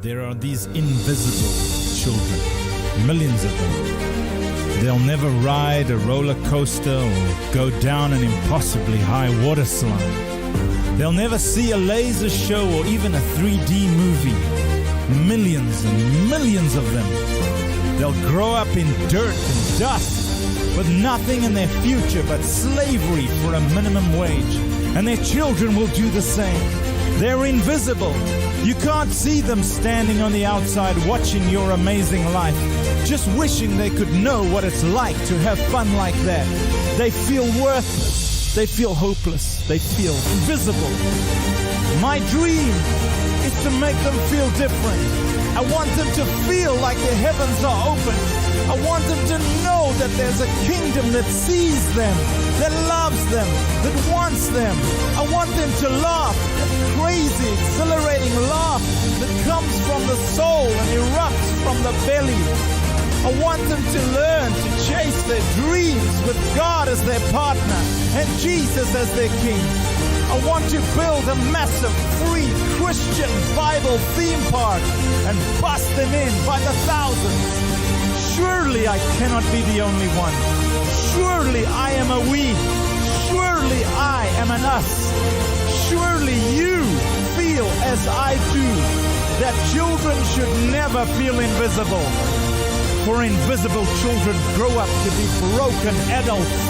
There are these invisible children, millions of them. They'll never ride a roller coaster or go down an impossibly high water slide. They'll never see a laser show or even a 3D movie. Millions and millions of them. They'll grow up in dirt and dust with nothing in their future but slavery for a minimum wage. And their children will do the same. They're invisible. You can't see them standing on the outside watching your amazing life, just wishing they could know what it's like to have fun like that. They feel worthless. They feel hopeless. They feel invisible. My dream is to make them feel different. I want them to feel like the heavens are open. I want them to know that there's a kingdom that sees them, that loves them, that wants them. I want them to laugh, that crazy, exhilarating laugh that comes from the soul and erupts from the belly. I want them to learn to chase their dreams with God as their partner and Jesus as their king. I want to build a massive, free, Christian Bible theme park and bust them in by the thousands. Surely I cannot be the only one. Surely I am a we. Surely I am an us. Surely you feel as I do, that children should never feel invisible. For invisible children grow up to be broken adults.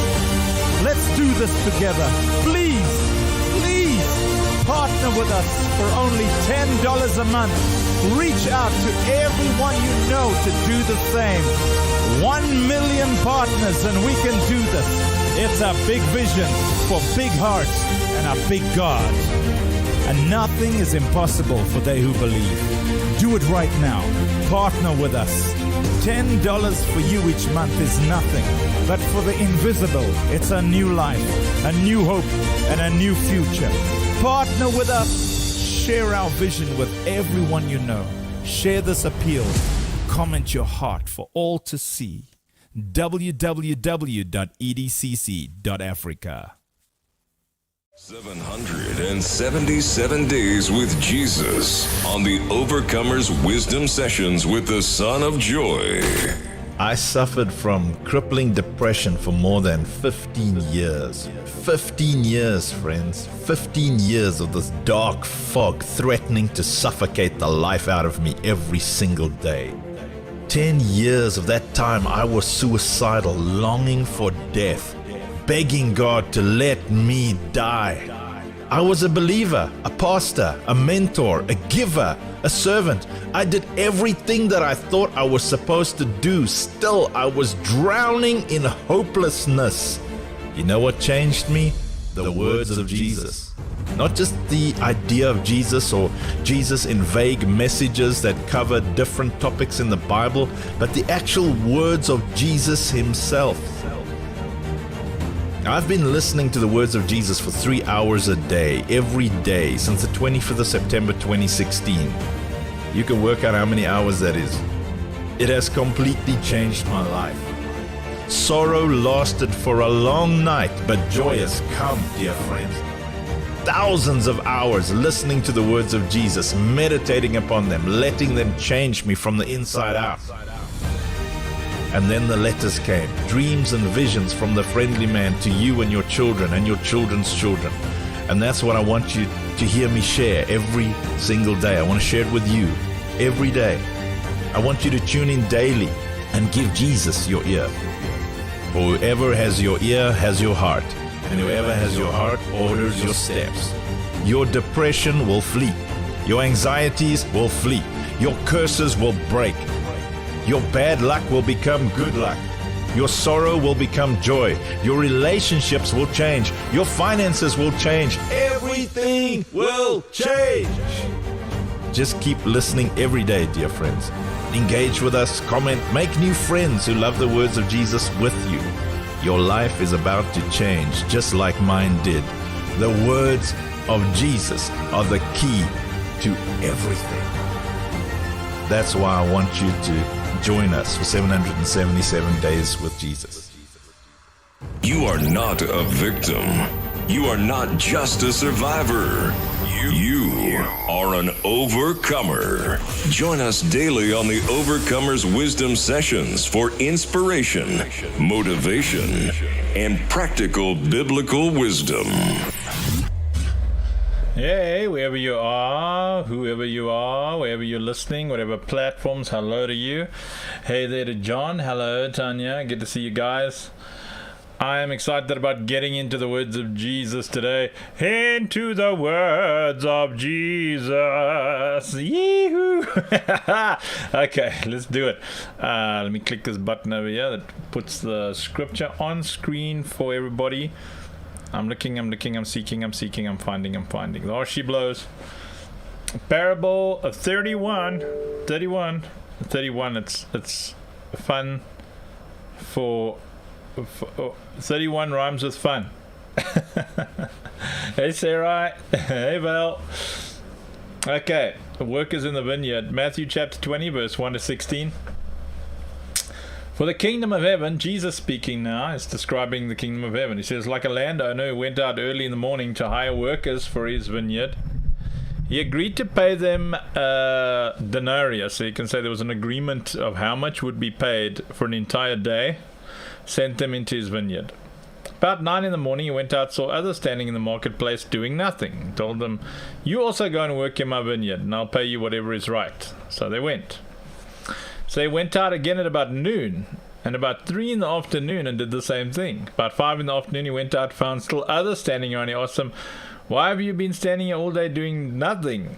Let's do this together. Please, please partner with us for only $10 a month. Reach out to everyone you know to do the same. 1 million partners and we can do this. It's a big vision for big hearts and a big God. And nothing is impossible for they who believe. Do it right now. Partner with us. $10 for you each month is nothing. But for the invisible, it's a new life, a new hope, and a new future. Partner with us. Share our vision with everyone you know. Share this appeal. Comment your heart for all to see. www.edcc.africa. 777 days with Jesus on the Overcomer's Wisdom Sessions with the Son of Joy. I suffered from crippling depression for more than 15 years. 15 years, friends. 15 years of this dark fog threatening to suffocate the life out of me every single day. 10 years of that time I was suicidal, longing for death, begging God to let me die. I was a believer, a pastor, a mentor, a giver, a servant. I did everything that I thought I was supposed to do. Still, I was drowning in hopelessness. You know what changed me? The words of Jesus. Not just the idea of Jesus or Jesus in vague messages that cover different topics in the Bible, but the actual words of Jesus himself. I've been listening to the words of Jesus for 3 hours a day, every day, since the 25th of September 2016. You can work out how many hours that is. It has completely changed my life. Sorrow lasted for a long night, but joy has come, dear friends. Thousands of hours listening to the words of Jesus, meditating upon them, letting them change me from the inside out. And then the letters came, dreams and visions from the friendly man to you and your children and your children's children. And that's what I want you to hear me share every single day. I want to share it with you every day. I want you to tune in daily and give Jesus your ear. For whoever has your ear has your heart, and whoever has your heart orders your steps. Your depression will flee. Your anxieties will flee. Your curses will break. Your bad luck will become good luck. Your sorrow will become joy. Your relationships will change. Your finances will change. Everything will change. Just keep listening every day, dear friends. Engage with us, comment, make new friends who love the words of Jesus with you. Your life is about to change, just like mine did. The words of Jesus are the key to everything. That's why I want you to join us for 777 days with Jesus. You are not a victim. You are not just a survivor. You are an overcomer. Join us daily on the Overcomers Wisdom Sessions for inspiration, motivation, and practical biblical wisdom. Hey, wherever you are, whoever you are, wherever you're listening, whatever platforms, hello to you. Hey there to John, hello Tanya, good to see you guys. I am excited about getting into the words of Jesus today. Into the words of Jesus. Yee-hoo! Okay, let's do it. Let me click this button over here that puts the scripture on screen for everybody. I'm looking, I'm seeking, I'm finding. There she blows. Parable of 31. It's fun for 31 rhymes with fun. Hey Sarah. Hey Val. Okay, workers in the vineyard. Matthew chapter 20 verse 1 to 16. For the kingdom of heaven, Jesus speaking now, is describing the kingdom of heaven. He says, like a landowner who went out early in the morning to hire workers for his vineyard, he agreed to pay them a denarius. So you can say there was an agreement of how much would be paid for an entire day. Sent them into his vineyard. About 9 in the morning, he went out, saw others standing in the marketplace doing nothing. Told them, you also go and work in my vineyard, and I'll pay you whatever is right. So they went. So he went out again at about noon, and about 3 in the afternoon, and did the same thing. About 5 in the afternoon, he went out, found still others standing around. He asked them, why have you been standing here all day doing nothing?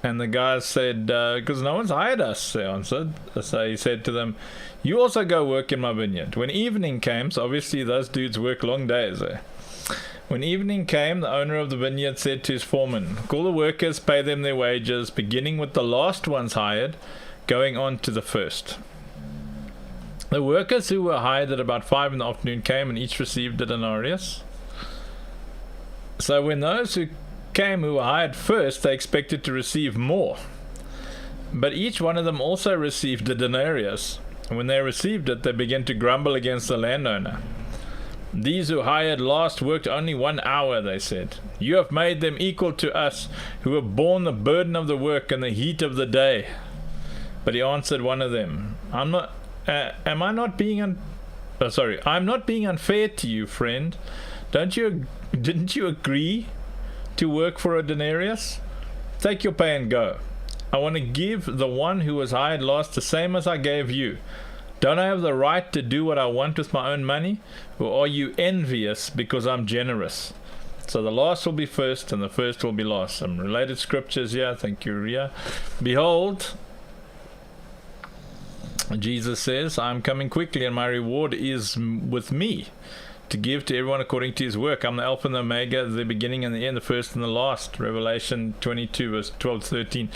And the guys said, because no one's hired us, they answered. So he said to them, you also go work in my vineyard. When evening came, so obviously those dudes work long days. When evening came, the owner of the vineyard said to his foreman, call the workers, pay them their wages, beginning with the last ones hired, going on to the first. The workers who were hired at about 5 in the afternoon came, and each received a denarius. So when those who came who were hired first, they expected to receive more. But each one of them also received a denarius. And when they received it, they began to grumble against the landowner. These who hired last worked only 1 hour, they said. You have made them equal to us, who have borne the burden of the work and the heat of the day. But he answered one of them, I'm not being unfair to you, friend. Didn't you agree to work for a denarius? Take your pay and go. I want to give the one who was hired last the same as I gave you. Don't I have the right to do what I want with my own money? Or are you envious because I'm generous? So the last will be first and the first will be last. Some related scriptures here. Thank you, Ria. Behold, Jesus says, I'm coming quickly and my reward is with me to give to everyone according to his work. I'm the Alpha and the Omega, the beginning and the end, the first and the last. Revelation 22 verse 12 to 13.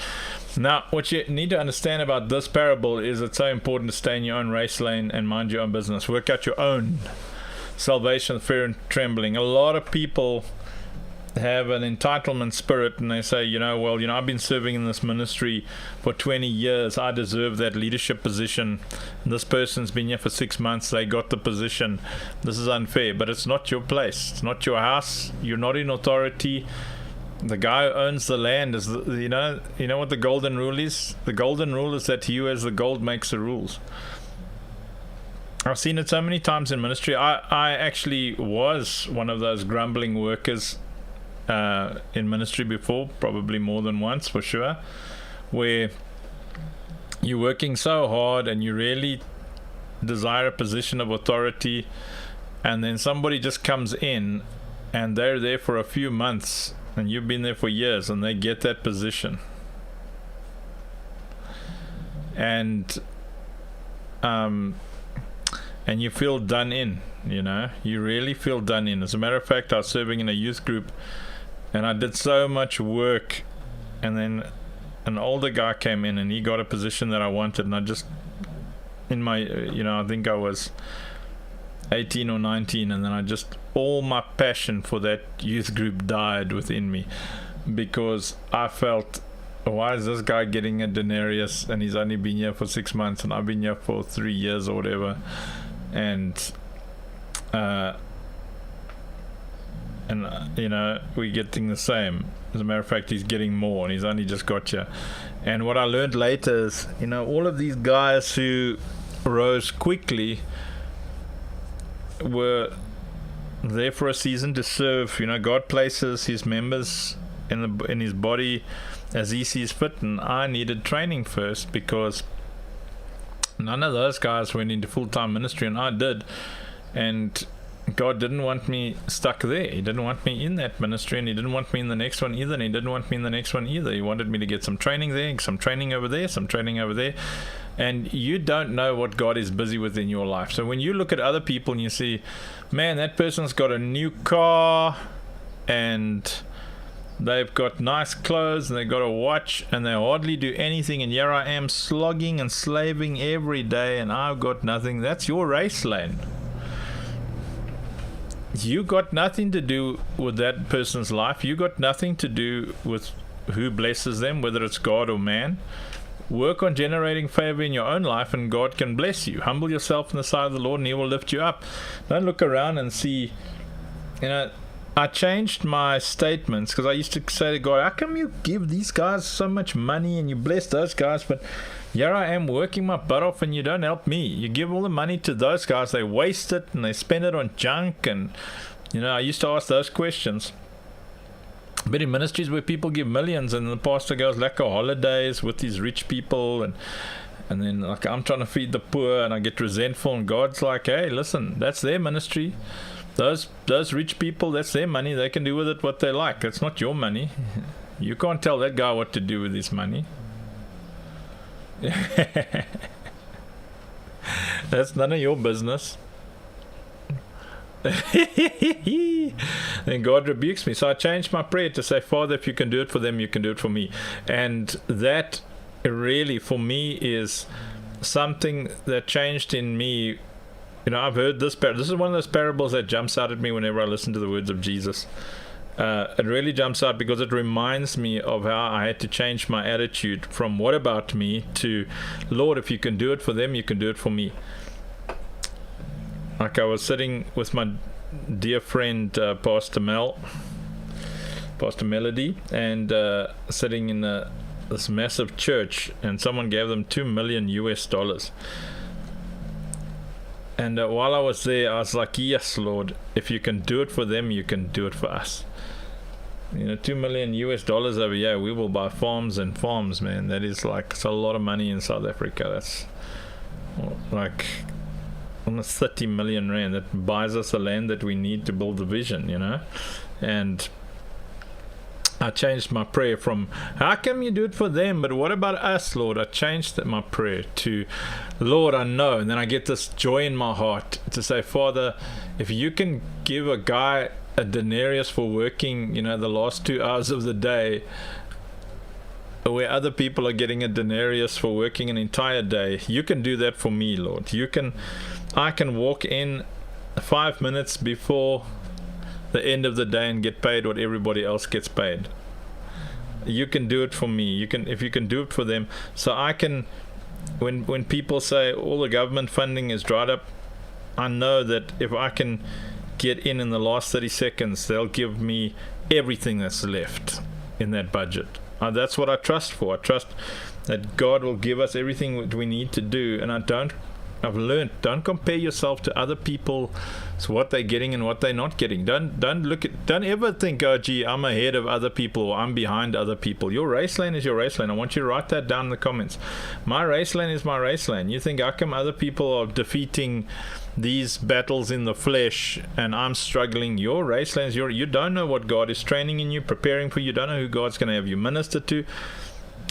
Now, what you need to understand about this parable is it's so important to stay in your own race lane and mind your own business. Work out your own salvation with fear and trembling. A lot of people have an entitlement spirit, and they say, I've been serving in this ministry for 20 years, I deserve that leadership position. This person's been here for 6 months, they got the position. This is unfair. But it's not your place, it's not your house, you're not in authority. The guy who owns the land is you know what the golden rule is? The golden rule is that he who has the gold makes the rules. I've seen it so many times in ministry. I actually was one of those grumbling workers in ministry before, probably more than once for sure, where you're working so hard and you really desire a position of authority, and then somebody just comes in and they're there for a few months and you've been there for years, and they get that position, and you feel done in. You really feel done in. As a matter of fact, I was serving in a youth group and I did so much work, and then an older guy came in and he got a position that I wanted, and I just, I think I was 18 or 19, and then all my passion for that youth group died within me, because I felt, why is this guy getting a denarius and he's only been here for 6 months and I've been here for 3 years or whatever. And and we're getting the same. As a matter of fact, he's getting more, and he's only just got you. And what I learned later is, all of these guys who rose quickly were there for a season to serve. God places his members in his body as he sees fit, and I needed training first, because none of those guys went into full-time ministry, and I did. And God didn't want me stuck there. He didn't want me in that ministry, and he didn't want me in the next one either, and he didn't want me in the next one either. He wanted me to get some training there, some training over there, some training over there. And you don't know what God is busy with in your life. So when you look at other people and you see, man, that person's got a new car, and they've got nice clothes, and they've got a watch, and they hardly do anything, and here I am slogging and slaving every day, and I've got nothing. That's your race lane. You got nothing to do with that person's life. You got nothing to do with who blesses them, whether it's God or man. Work on generating favor in your own life, and God can bless you. Humble yourself in the sight of the Lord, and he will lift you up. Don't look around and see, I changed my statements, because I used to say to God, how come you give these guys so much money and you bless those guys, but here I am working my butt off and you don't help me. You give all the money to those guys, they waste it and they spend it on junk. And I used to ask those questions. But in ministries where people give millions, and the pastor goes like holidays with these rich people, and then like I'm trying to feed the poor, and I get resentful, and God's like, hey, listen, that's their ministry. Those rich people, that's their money. They can do with it what they like. That's not your money. You can't tell that guy what to do with his money. That's none of your business. Then God rebukes me. So I changed my prayer to say, Father, if you can do it for them, you can do it for me. And that really, for me, is something that changed in me. I've heard this this is one of those parables that jumps out at me whenever I listen to the words of Jesus. It really jumps out, because it reminds me of how I had to change my attitude from what about me to, Lord, if you can do it for them, you can do it for me. Like I was sitting with my dear friend Pastor Melody, and sitting in this massive church, and someone gave them $2 million. And while I was there, I was like, yes, Lord, if you can do it for them, you can do it for us. $2 million over here, we will buy farms and farms, man. That is it's a lot of money in South Africa. That's like almost 30 million rand. That buys us the land that we need to build the vision, And I changed my prayer from, how come you do it for them, but what about us, Lord? I changed my prayer to, Lord, I know. And then I get this joy in my heart to say, Father, if you can give a guy a denarius for working, the last 2 hours of the day, where other people are getting a denarius for working an entire day, you can do that for me, Lord. I can walk in 5 minutes before the end of the day and get paid what everybody else gets paid. You can do it for me. If you can do it for them. So I can, when people say all the government funding is dried up, I know that if I can get in the last 30 seconds, they'll give me everything that's left in that budget. That's what I trust for. I trust that God will give us everything that we need to do. And I've learned, don't compare yourself to other people. It's what they're getting and what they're not getting. Don't ever think, oh gee, I'm ahead of other people, or I'm behind other people. Your race lane is your race lane. I want you to write that down in the comments. My race lane is my race lane. You think, how come other people are defeating these battles in the flesh and I'm struggling? Your race lane is you don't know what God is training in you, preparing for you. You don't know who God's going to have you minister to.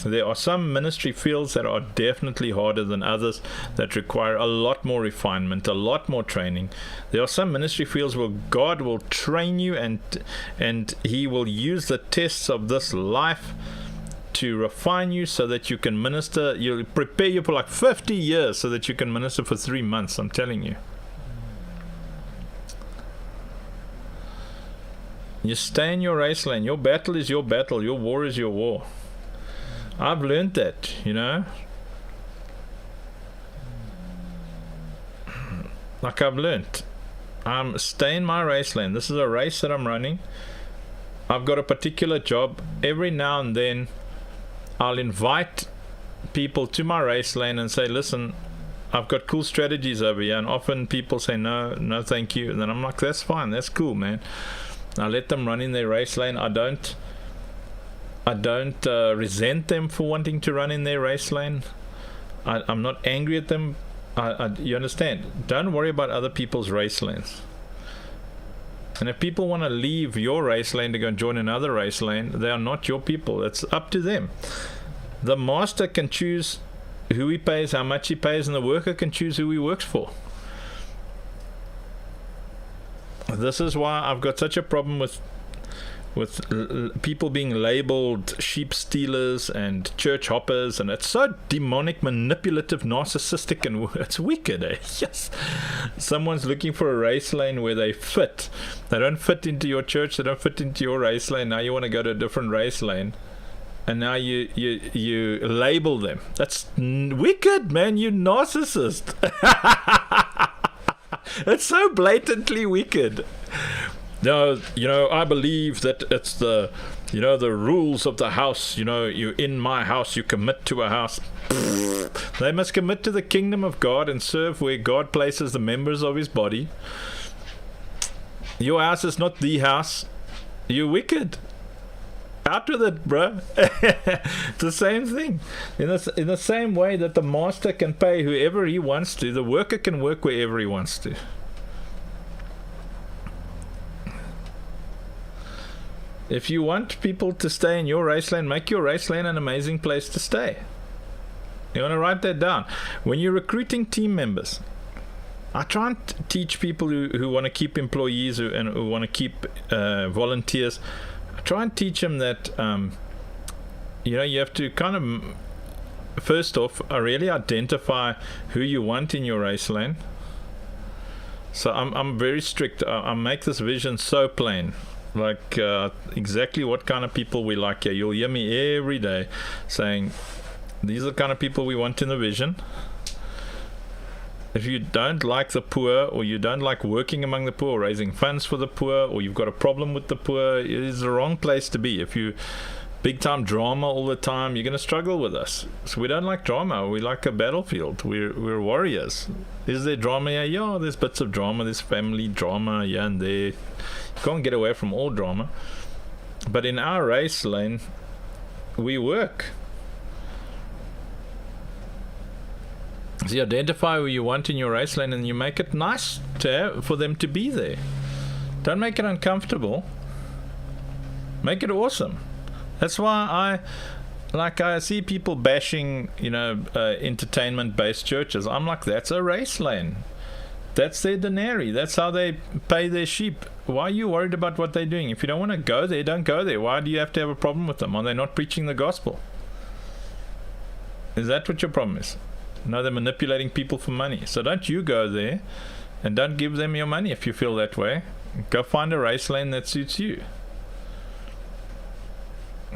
There are some ministry fields that are definitely harder than others, that require a lot more refinement, a lot more training. There are some ministry fields where God will train you, and he will use the tests of this life to refine you so that you can minister. You'll prepare you for like 50 years so that you can minister for 3 months, I'm telling you. You stay in your race lane. Your battle is your battle. Your war is your war. I've learned that, Like I've learned. I'm stay in my race lane. This is a race that I'm running. I've got a particular job. Every now and then I'll invite people to my race lane and say, listen, I've got cool strategies over here. And often people say no thank you, and then I'm like, that's fine, that's cool, man. I let them run in their race lane. I don't resent them for wanting to run in their race lane. I'm not angry at them. You understand? Don't worry about other people's race lanes. And if people want to leave your race lane to go and join another race lane, they are not your people. It's up to them. The master can choose who he pays, how much he pays, and the worker can choose who he works for. This is why I've got such a problem with people being labeled sheep stealers and church hoppers, and it's so demonic, manipulative, narcissistic, and it's wicked, eh? Yes. Someone's looking for a race lane where they fit. They don't fit into your church, they don't fit into your race lane. Now you want to go to a different race lane, and now you label them. That's wicked, man. You narcissist. It's so blatantly wicked. No, I believe that it's the rules of the house. You in my house, you commit to a house. They must commit to the kingdom of God and serve where God places the members of his body. Your house is not the house. You're wicked. Out with it, bro. It's the same thing. In the same way that the master can pay whoever he wants to, the worker can work wherever he wants to. If you want people to stay in your race lane, make your race lane an amazing place to stay. You want to write that down. When you're recruiting team members, I try and teach people who want to keep employees who want to keep volunteers. I try and teach them that you have to kind of first off really identify who you want in your race lane. So I'm very strict. I make this vision so plain. Like exactly what kind of people we like here. You'll hear me every day saying these are the kind of people we want in the vision. If you don't like the poor, or you don't like working among the poor, or raising funds for the poor, or you've got a problem with the poor, it is the wrong place to be. If you big time drama all the time, you're going to struggle with us. So we don't like drama. We like a battlefield. We're warriors. Is there drama here? Yeah, there's bits of drama. There's family drama here and there. You can't get away from all drama. But in our race lane, we work. So you identify who you want in your race lane, and you make it nice for them to be there. Don't make it uncomfortable. Make it awesome. That's why I see people bashing, entertainment-based churches. I'm like, that's a race lane. That's their denarii. That's how they pay their sheep. Why are you worried about what they're doing? If you don't want to go there, don't go there. Why do you have to have a problem with them? Are they not preaching the gospel? Is that what your problem is? No, they're manipulating people for money. So don't you go there, and don't give them your money if you feel that way. Go find a race lane that suits you.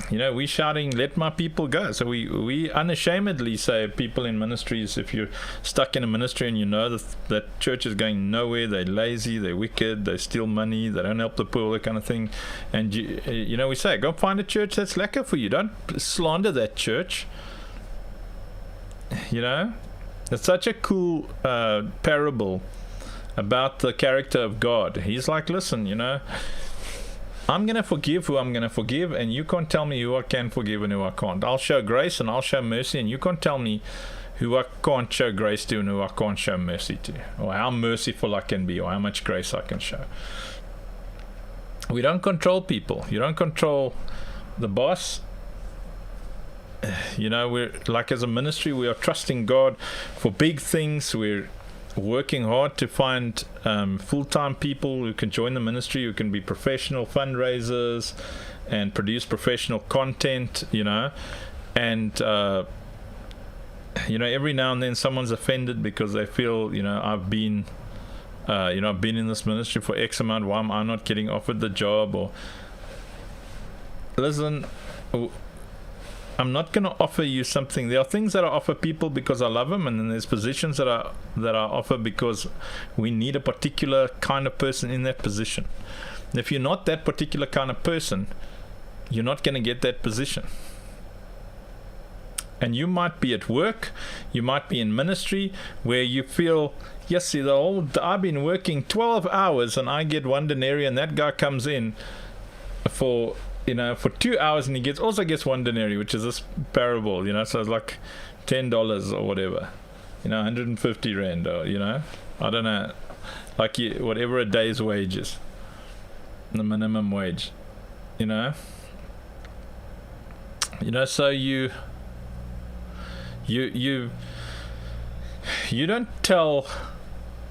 We shouting, let my people go. So we unashamedly say, people in ministries, if you're stuck in a ministry and you know that church is going nowhere, they're lazy, they're wicked, they steal money, they don't help the poor, that kind of thing, and we say, go find a church that's lekker for you. Don't slander that church. It's such a cool parable about the character of God. He's like, listen, I'm going to forgive who I'm going to forgive, and you can't tell me who I can forgive and who I can't. I'll show grace and I'll show mercy, and you can't tell me who I can't show grace to and who I can't show mercy to, or how merciful I can be, or how much grace I can show. We don't control people. You don't control the boss. We're like, as a ministry, we are trusting God for big things. We're working hard to find full-time people who can join the ministry, who can be professional fundraisers and produce professional content, and every now and then someone's offended because they feel, I've been in this ministry for X amount, why am I not getting offered the job? Or listen, I'm not going to offer you something. There are things that I offer people because I love them, and then there's positions that I offer because we need a particular kind of person in that position. And if you're not that particular kind of person, you're not going to get that position. And you might be at work, you might be in ministry, where you feel, yes, see, I've been working 12 hours and I get 1 denarius, and that guy comes in for 2 hours and he also gets 1 denarius, which is this parable, so it's like $10 or whatever, 150 rand, or I don't know, like whatever a day's wage is, the minimum wage, so you don't tell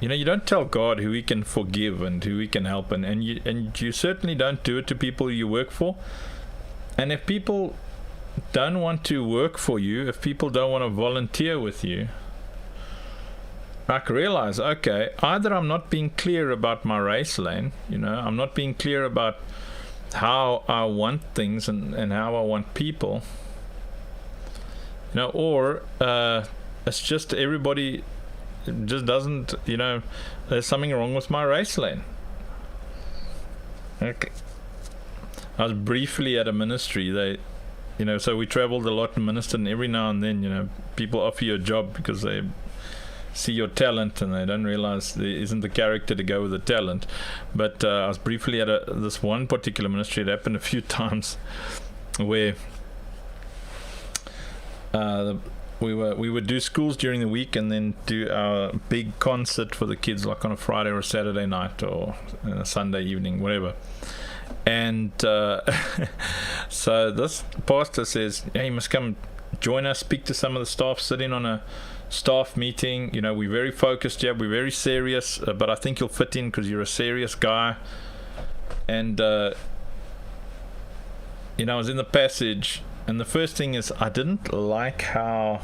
you don't tell God who He can forgive and who He can help, and you certainly don't do it to people you work for. And if people don't want to work for you, if people don't want to volunteer with you, I can realize, okay, either I'm not being clear about my race lane, I'm not being clear about how I want things and how I want people, or it's just everybody just doesn't, there's something wrong with my race lane. Okay. I was briefly at a ministry, so we traveled a lot and ministered, and every now and then, people offer you a job because they see your talent and they don't realize there isn't the character to go with the talent. But I was briefly at this one particular ministry. It happened a few times where we would do schools during the week and then do our big concert for the kids, like on a Friday or a Saturday night or a Sunday evening, whatever. And so this pastor says, hey, you must come join us, speak to some of the staff, sit in on a staff meeting. We're very focused, we're very serious, but I think you'll fit in because you're a serious guy. And I was in the passage, and the first thing is, I didn't like how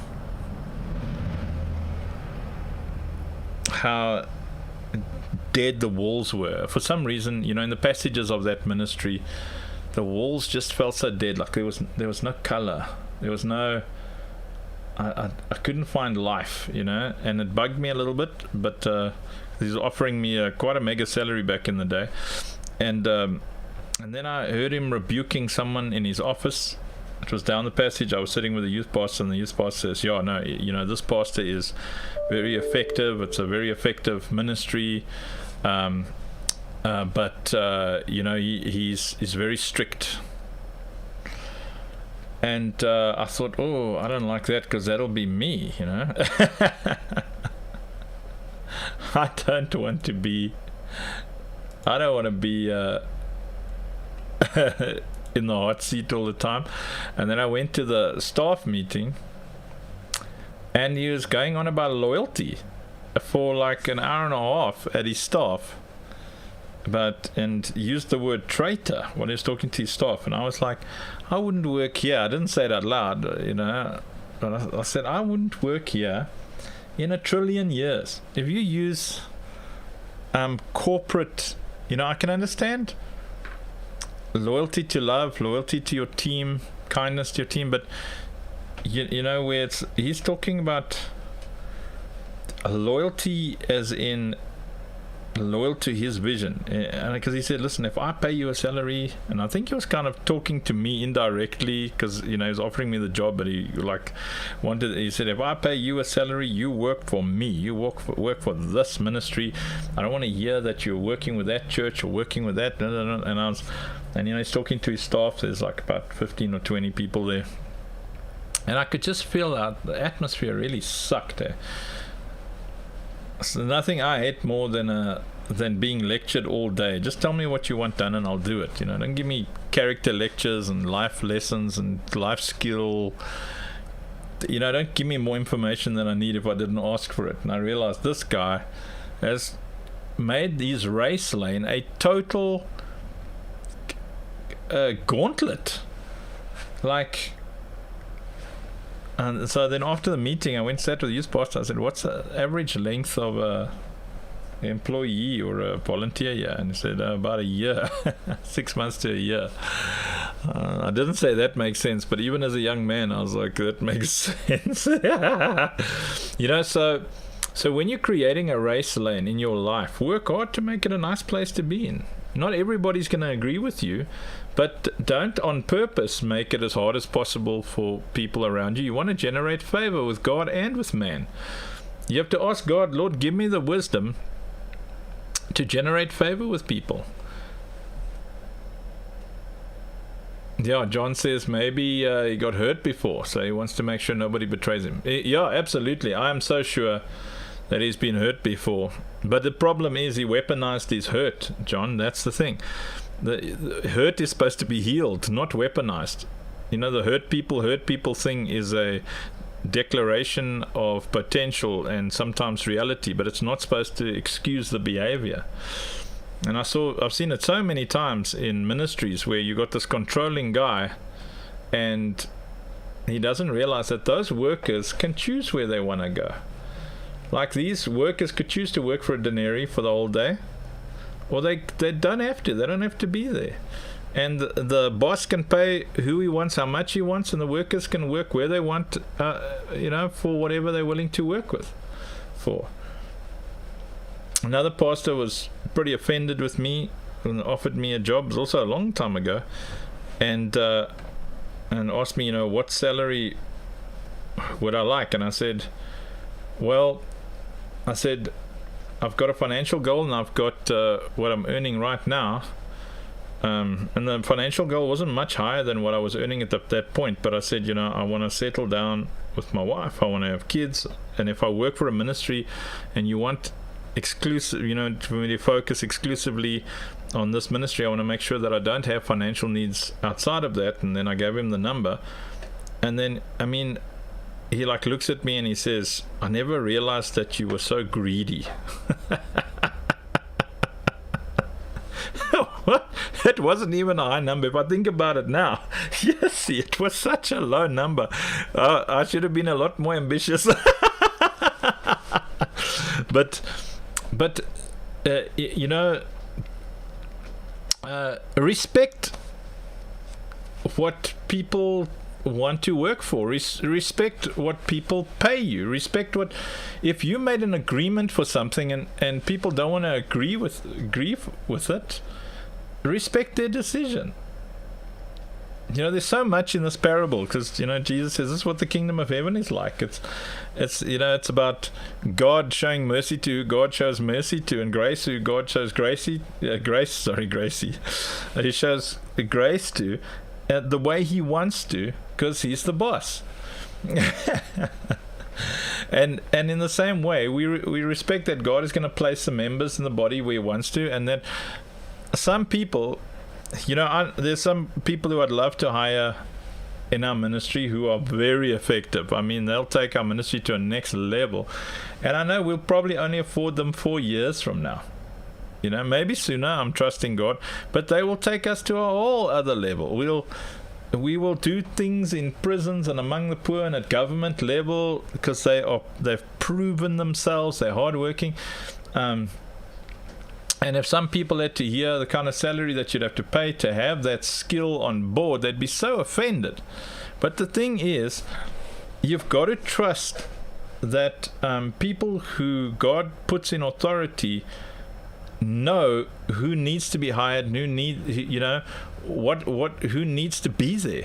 dead the walls were. For some reason, in the passages of that ministry, the walls just felt so dead. Like there was no color. There was no. I couldn't find life, and it bugged me a little bit. But he's offering me quite a mega salary back in the day, and then I heard him rebuking someone in his office. It was down the passage. I was sitting with the youth pastor, and the youth pastor says, this pastor is very effective. It's a very effective ministry, but he's very strict. And I thought, I don't like that, because that'll be me, I don't want to be in the hot seat all the time. And then I went to the staff meeting, and he was going on about loyalty for like an hour and a half at his staff, and used the word traitor when he was talking to his staff. And I was like, I wouldn't work here. I didn't say it out loud, but I said I wouldn't work here in 1 trillion years. If you use corporate, I can understand loyalty to love, loyalty to your team, kindness to your team, but where he's talking about loyalty as in loyal to his vision. And because he said, listen, if I pay you a salary, and I think he was kind of talking to me indirectly, because he was offering me the job, but he said, if I pay you a salary, you work for me, you work for this ministry. I don't want to hear that you're working with that church or working with that. No. And he's talking to his staff. There's like about 15 or 20 people there, and I could just feel that the atmosphere really sucked there. So nothing I hate more than being lectured all day. Just tell me what you want done and I'll do it. Don't give me character lectures and life lessons and life skill. Don't give me more information than I need if I didn't ask for it. And I realized this guy has made his race lane a total gauntlet. And so then after the meeting, I went and sat with the youth pastor. I said, what's the average length of an employee or a volunteer here? And he said, about a year, 6 months to a year. I didn't say that makes sense, but even as a young man, I was like, that makes sense. So when you're creating a race lane in your life, work hard to make it a nice place to be in. Not everybody's going to agree with you, but don't on purpose make it as hard as possible for people around you. You want to generate favor with God and with man. You have to ask God, Lord, give me the wisdom to generate favor with people. Yeah, John says maybe he got hurt before, so he wants to make sure nobody betrays him. Yeah, absolutely. I am so sure that he's been hurt before. But the problem is he weaponized his hurt, John. That's the thing. The hurt is supposed to be healed, not weaponized. The hurt people thing is a declaration of potential and sometimes reality, but it's not supposed to excuse the behavior. And I've seen it so many times in ministries where you got this controlling guy and he doesn't realize that those workers can choose where they want to go. Like these workers could choose to work for a denarii for the whole day, or they don't have to. They don't have to be there. And the boss can pay who he wants, how much he wants, and the workers can work where they want, for whatever they're willing to work with for. Another pastor was pretty offended with me and offered me a job. It was also a long time ago, and asked me, what salary would I like? And I said, I've got a financial goal and I've got what I'm earning right now. And the financial goal wasn't much higher than what I was earning at that point. But I said, I want to settle down with my wife. I want to have kids. And if I work for a ministry and you want exclusive, for me to focus exclusively on this ministry, I want to make sure that I don't have financial needs outside of that. And then I gave him the number. And then, he looks at me and he says, I never realized that you were so greedy. What? It wasn't even a high number. If I think about it now, yes, it was such a low number. I should have been a lot more ambitious. But respect what people want to work for. Respect what people pay you. Respect what, if you made an agreement for something and people don't want to agree with it, respect their decision. There's so much in this parable, because Jesus says this is what the kingdom of heaven is like. It's about God showing mercy to who God shows mercy to, and grace who God shows gracie. He shows grace to the way he wants to, because he's the boss. and in the same way, we respect that God is going to place the members in the body where he wants to, and that some people, there's some people who I'd love to hire in our ministry who are very effective. They'll take our ministry to a next level, and I know we'll probably only afford them 4 years from now. Maybe sooner. I'm trusting God, but they will take us to a whole other level. We will do things in prisons and among the poor and at government level, because they've proven themselves. They're hardworking. And if some people had to hear the kind of salary that you'd have to pay to have that skill on board, they'd be so offended. But the thing is, you've got to trust that people who God puts in authority know who needs to be hired, who needs to be there.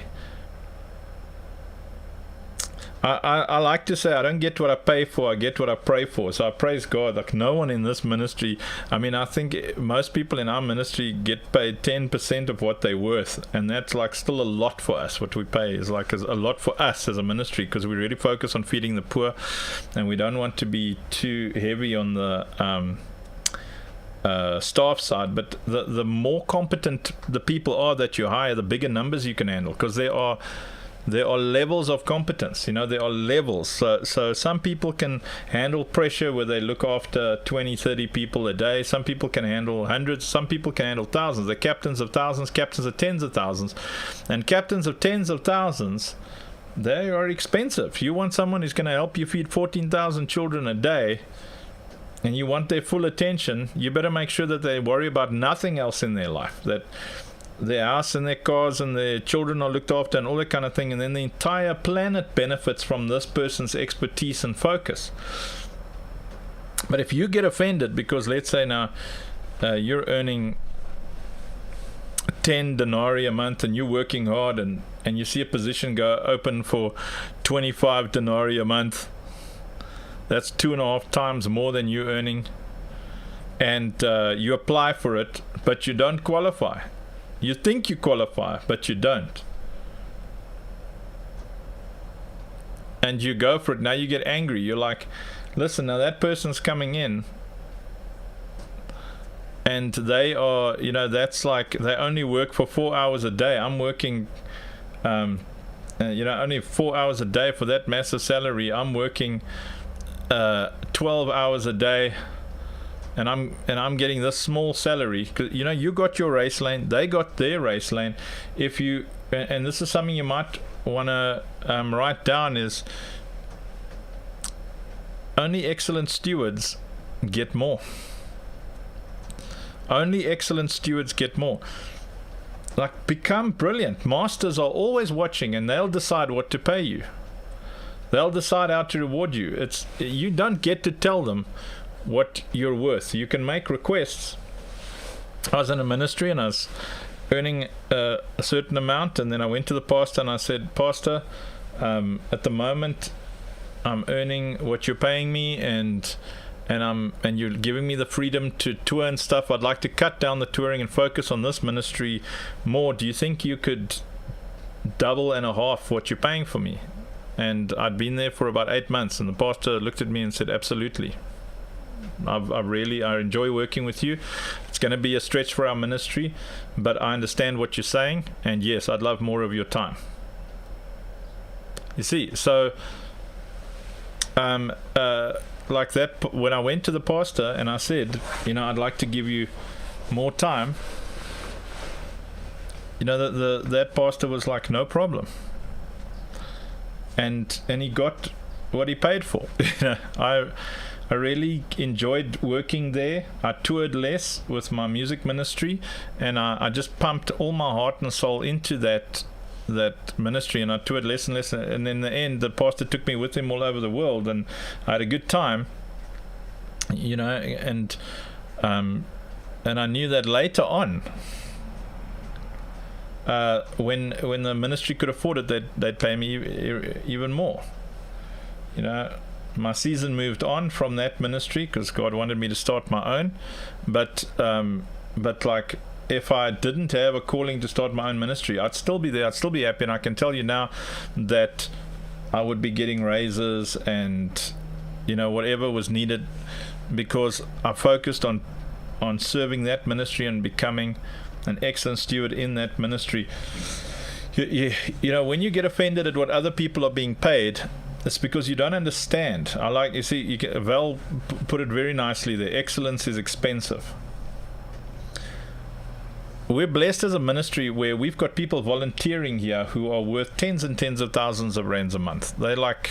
I like to say I don't get what I pay for, I get what I pray for. So I praise God. Like no one in this ministry, I think most people in our ministry get paid 10% of what they're worth, and that's still a lot for us. What we pay is a lot for us as a ministry, because we really focus on feeding the poor, and we don't want to be too heavy on the staff side. But the more competent the people are that you hire, the bigger numbers you can handle, because there are levels of competence. There are levels. So some people can handle pressure where they look after 20-30 people a day. Some people can handle hundreds. Some people can handle thousands. They're captains of thousands, captains of tens of thousands, and captains of tens of thousands, they are expensive. You want someone who's going to help you feed 14,000 children a day, and you want their full attention, you better make sure that they worry about nothing else in their life, that their house and their cars and their children are looked after and all that kind of thing, and then the entire planet benefits from this person's expertise and focus. But if you get offended because, let's say now, you're earning 10 denarii a month and you're working hard, and you see a position go open for 25 denarii a month, that's 2.5 times more than you're earning, and you apply for it, but you don't qualify. You think you qualify, but you don't. And you go for it. Now you get angry. You're like, listen, now that person's coming in, and they are, that's like, they only work for 4 hours a day. I'm working, only 4 hours a day for that massive salary. I'm working 12 hours a day, and I'm getting this small salary. 'Cause, you got your race lane, they got their race lane. If you, and this is something you might want to write down, is only excellent stewards get more. Only excellent stewards get more. Like, become brilliant. Masters are always watching, and they'll decide what to pay you. They'll decide how to reward you. You don't get to tell them what you're worth. You can make requests. I was in a ministry and I was earning a certain amount, and then I went to the pastor and I said, Pastor, at the moment I'm earning what you're paying me, and you're giving me the freedom to tour and stuff. I'd like to cut down the touring and focus on this ministry more. Do you think you could double and a half what you're paying for me? And I'd been there for about 8 months, and the pastor looked at me and said, absolutely. I enjoy working with you. It's going to be a stretch for our ministry, but I understand what you're saying, and yes, I'd love more of your time. You see, so like that, when I went to the pastor and I said, I'd like to give you more time, that pastor was like, no problem. And he got what he paid for. I really enjoyed working there. I toured less with my music ministry, and I just pumped all my heart and soul into that ministry, and I toured less and less. And in the end, the pastor took me with him all over the world, and I had a good time, and I knew that later on, when the ministry could afford it, they'd pay me even more. My season moved on from that ministry because God wanted me to start my own, but like, if I didn't have a calling to start my own ministry, I'd still be there, I'd still be happy, and I can tell you now that I would be getting raises and whatever was needed, because I focused on serving that ministry and becoming an excellent steward in that ministry. When you get offended at what other people are being paid, it's because you don't understand. Val put it very nicely there. Excellence is expensive. We're blessed as a ministry where we've got people volunteering here who are worth tens and tens of thousands of rands a month. They're like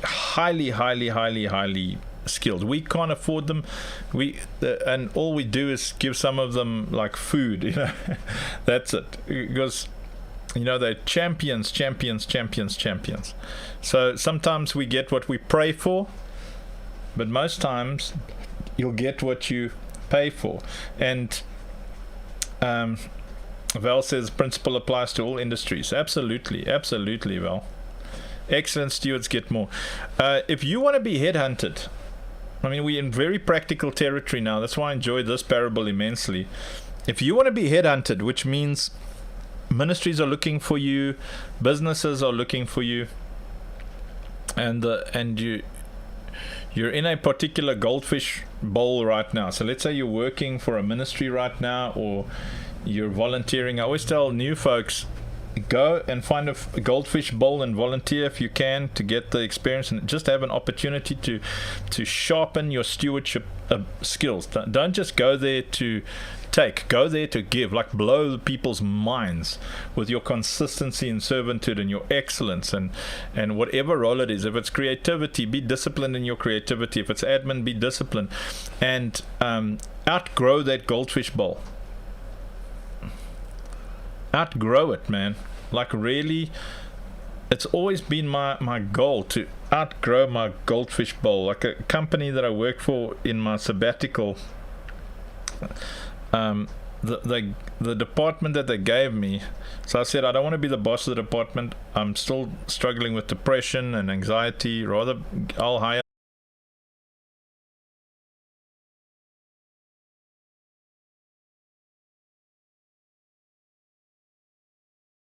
highly, highly, highly, highly skilled. We can't afford them. And all we do is give some of them like food. That's it. Because they're champions. So sometimes we get what we pray for, but most times you'll get what you pay for. And Val says principle applies to all industries. Absolutely, Val. Excellent stewards get more. If you want to be headhunted, we're in very practical territory now. That's why I enjoy this parable immensely. If you want to be headhunted, which means ministries are looking for you, businesses are looking for you, and you're in a particular goldfish bowl right now. So let's say you're working for a ministry right now, or you're volunteering. I always tell new folks, go and find a goldfish bowl and volunteer if you can, to get the experience and just have an opportunity to sharpen your stewardship skills. Don't just go there to take, go there to give, like blow people's minds with your consistency and servanthood and your excellence and whatever role it is. If it's creativity, be disciplined in your creativity. If it's admin, be disciplined, and outgrow that goldfish bowl. outgrow it, man. Like really, it's always been my goal to outgrow my goldfish bowl. Like a company that I worked for in my sabbatical, the department that they gave me, so I said I don't want to be the boss of the department. I'm still struggling with depression and anxiety. Rather, I'll hire